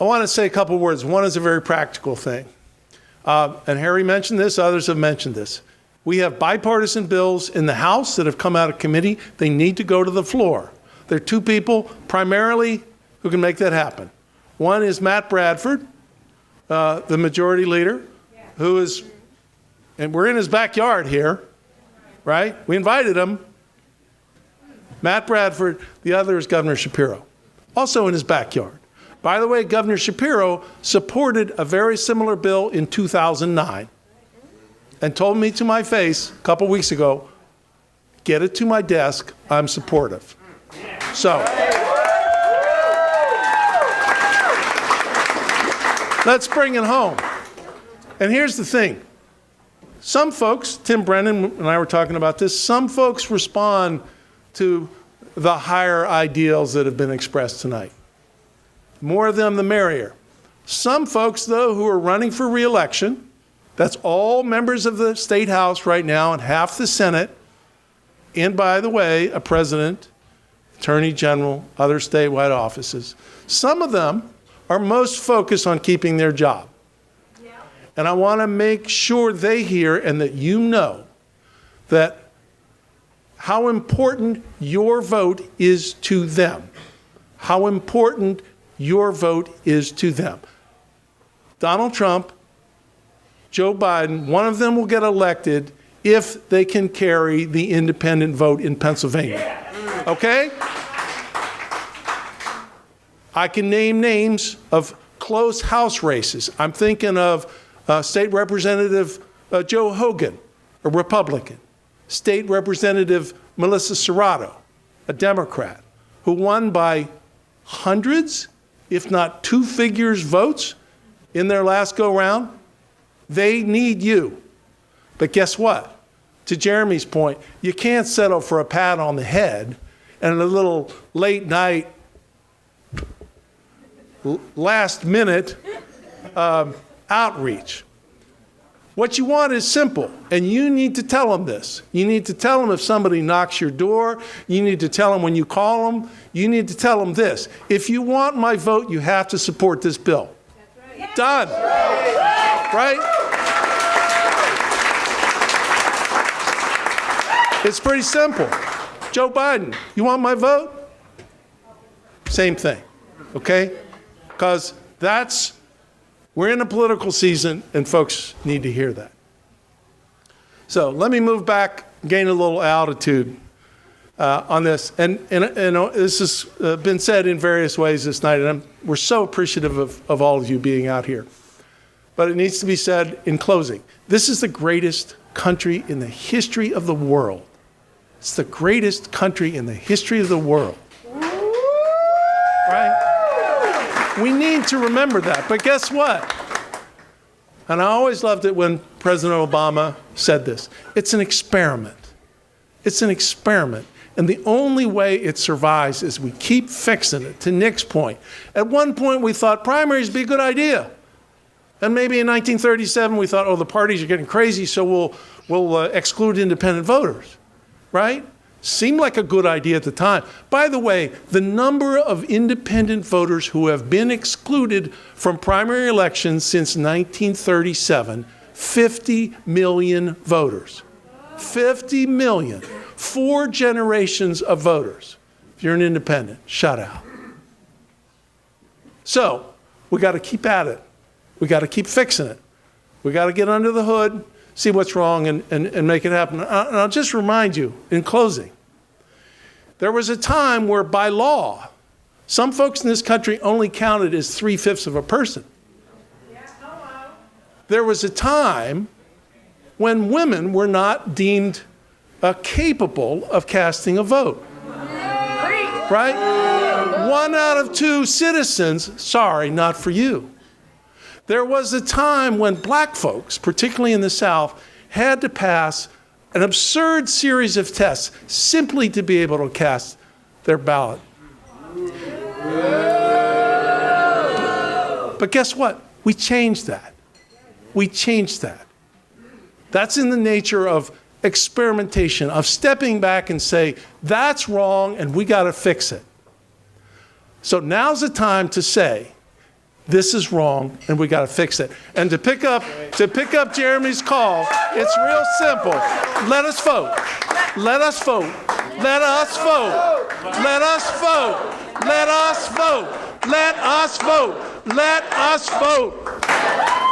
I want to say a couple words. One is a very practical thing. And Harry mentioned this, others have mentioned this. We have bipartisan bills in the House that have come out of committee. They need to go to the floor. There are two people primarily who can make that happen. One is Matt Bradford, the majority leader, who is, and we're in his backyard here, right? We invited him. Matt Bradford. The other is Governor Shapiro, also in his backyard. By the way, Governor Shapiro supported a very similar bill in 2009 and told me to my face a couple weeks ago, get it to my desk, I'm supportive. So, let's bring it home. And here's the thing. Some folks, Tim Brennan and I were talking about this, some folks respond to the higher ideals that have been expressed tonight. More of them, the merrier. Some folks, though, who are running for re-election, that's all members of the state house right now and half the Senate, and by the way, a president, attorney general, other statewide offices. Some of them are most focused on keeping their job. Yeah. And I want to make sure they hear and that you know that how important your vote is to them. How important your vote is to them. Donald Trump, Joe Biden, one of them will get elected if they can carry the independent vote in Pennsylvania. Okay? I can name names of close House races. I'm thinking of State Representative Joe Hogan, a Republican. State Representative Melissa Serrato, a Democrat, who won by hundreds, if not two figures votes in their last go-round. They need you. But guess what? To Jeremy's point, you can't settle for a pat on the head and a little late night, last minute outreach. What you want is simple, and you need to tell them this. You need to tell them if somebody knocks your door. You need to tell them when you call them. You need to tell them this. If you want my vote, you have to support this bill. That's right. Done. Right? It's pretty simple. Joe Biden, you want my vote? Same thing, okay? Because we're in a political season, and folks need to hear that. So let me move back, gain a little altitude on this. And this has been said in various ways this night, and we're so appreciative of all of you being out here. But it needs to be said in closing. This is the greatest country in the history of the world. It's the greatest country in the history of the world. Right? We need to remember that. But guess what? And I always loved it when President Obama said this. It's an experiment. It's an experiment. And the only way it survives is we keep fixing it. To Nick's point, at one point we thought primaries would be a good idea. And maybe in 1937 we thought, oh, the parties are getting crazy, so we'll exclude independent voters, right? Seemed like a good idea at the time. By the way, the number of independent voters who have been excluded from primary elections since 1937, 50 million voters. 50 million. 4 generations of voters. If you're an independent, shut out. So, we got to keep at it. We got to keep fixing it. We got to get under the hood, see what's wrong, and make it happen. And I'll just remind you, in closing, there was a time where by law, some folks in this country only counted as 3/5 of a person. There was a time when women were not deemed capable of casting a vote. Right? 1 out of 2 citizens, sorry, not for you. There was a time when black folks, particularly in the South, had to pass an absurd series of tests simply to be able to cast their ballot. But guess what? We changed that. We changed that. That's in the nature of experimentation, of stepping back and say, that's wrong and we got to fix it. So now's the time to say, this is wrong, and we got to fix it. And to pick up Jeremy's call, it's real simple. Let us vote. Let us vote. Let us vote. Let us vote. Let us vote. Let us vote. Let us vote.